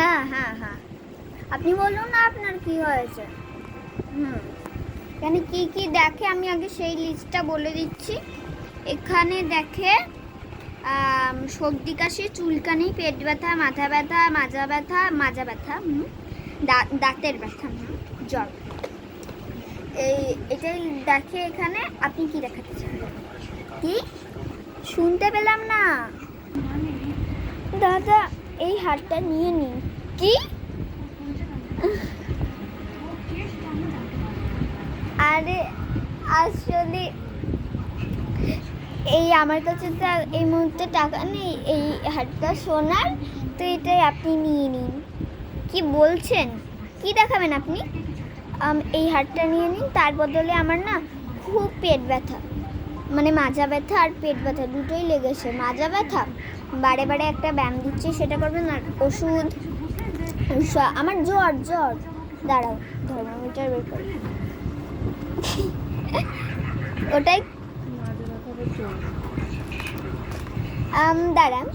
হ্যাঁ হ্যাঁ হ্যাঁ, আপনি বলুন না আপনার কি হয়েছে। এখানে কি কি দেখে আমি আগে সেই লিস্টটা বলে দিচ্ছি। এখানে দেখে সর্দি কাশি, চুলকানি, পেট ব্যথা, মাথা ব্যথা, মাজা ব্যথা, দাঁতের ব্যথা, জ্বর, এটাই দেখে এখানে। আপনি কি দেখাতে চান? কি শুনতে পেলাম না দাদা, এই হারটা নিয়ে নিন। কি? আরে আসলে এই আমার কাছে তো এই মুহূর্তে টাকা নেই এই হারটা সোনার, তো এটাই আপনি নিয়ে নিন। কি বলছেন? কি দেখাবেন আপনি? এই হারটা নিয়ে নিন, তার বদলে আমার না খুব পেট ব্যথা, মানে মাজা ব্যথা আর পেট ব্যথা দুটোই লেগেছে। মাজা ব্যথা বারে বারে একটা ব্যায়াম দিচ্ছে, সেটা করবেন, আর ওষুধ আমার জ্বর জ্বর। দাঁড়াও, থার্মোমিটার বের করি। ওটাই দাঁড়ান।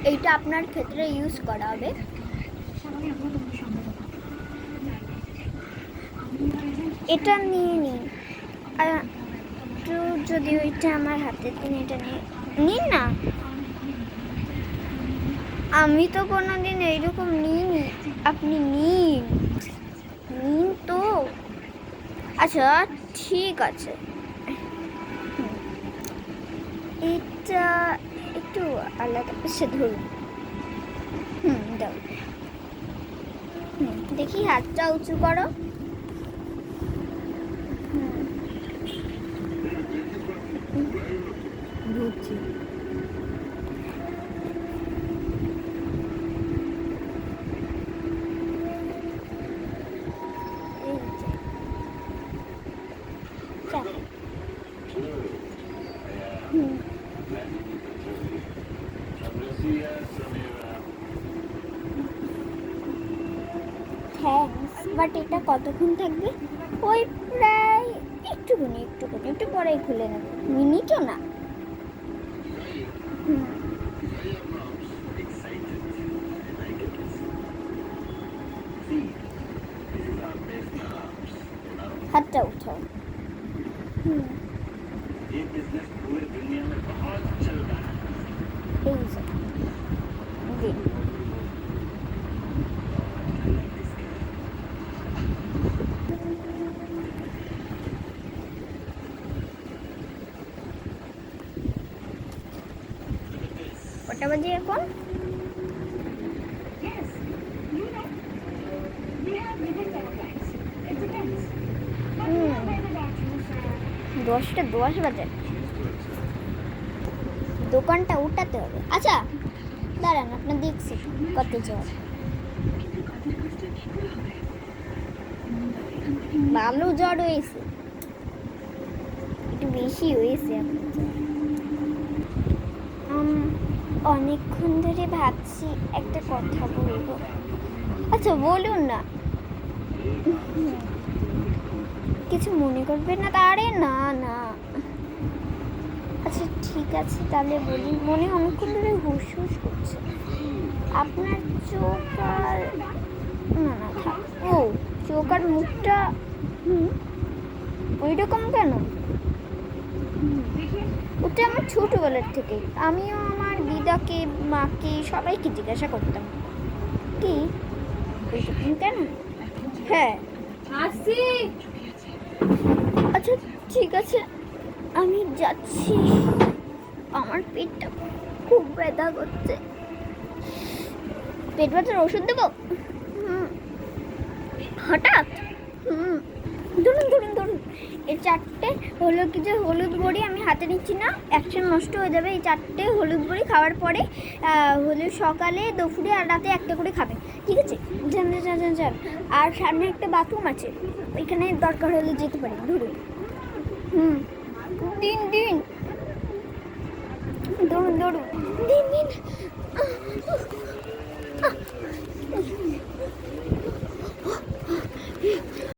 এইটা আপনার ক্ষেত্রে ইউজ করা হবে। এটা নিয়ে নিন, একটু যদি ওইটা আমার হাতে দিন, এটা নিন না। আমি তো কোনোদিন এইরকম নিইনি, আপনি নিন তো। আচ্ছা ঠিক আছে, এটা একটু আলাদা সে ধরুন। দাও। দেখি হাতটা উঁচু করো। বুঝছি। থ্যাঙ্কস, বাট এটা কতক্ষণ থাকবে? ওই প্রায় একটুখানি, একটু পরেই খুলে নেব, মিনিটও না। হাতটা উঠাও। এই যে দিন। কটা বাজে এখন? 10:10 বাজে। দোকানটা উঠাতে হবে। আচ্ছা দাঁড়ান, আপনার দেখছি কত জ্বর। ভালো জ্বর হয়েছে, একটু বেশি হয়েছে। অনেকক্ষণ ধরে ভাবছি একটা কথা বলবো। আচ্ছা বলুন না, কিছু মনে করবেন না? আরে না না, আচ্ছা ঠিক আছে তাহলে বলি। মনে অনেকক্ষণ ধরে হুস হুস করছে। আপনার চোখ আর না না থাক, ও চোখ আর মুখটা ওই রকম কেন? ওটা আমার ছোটবেলার থেকেই, আমিও আমার দিদাকে, মাকে, সবাইকে জিজ্ঞাসা করতাম কি ওইরকম কেন। হ্যাঁ আসি। আচ্ছা ঠিক আছে, আমি যাচ্ছি। আমার পেটটা খুব ব্যথা করছে, পেট ব্যথার ওষুধ দেবো হঠাৎ? ধরুন ধরুন ধরুন, এই 4টে হলো কি যে হলুদ বড়ি আমি হাতে নিচ্ছি না, অ্যাকশন নষ্ট হয়ে যাবে। এই 4টে হলুদ বড়ি খাওয়ার পরে হলো সকালে, দুপুরে আর রাতে একটা করে খাবে, ঠিক আছে? যান যান যান যান। আর সামনে একটা বাথরুম আছে, ওইখানে দরকার হলে যেতে পারি। ধরুন দিন দিন, ধরুন ধরুন, দিন দিন।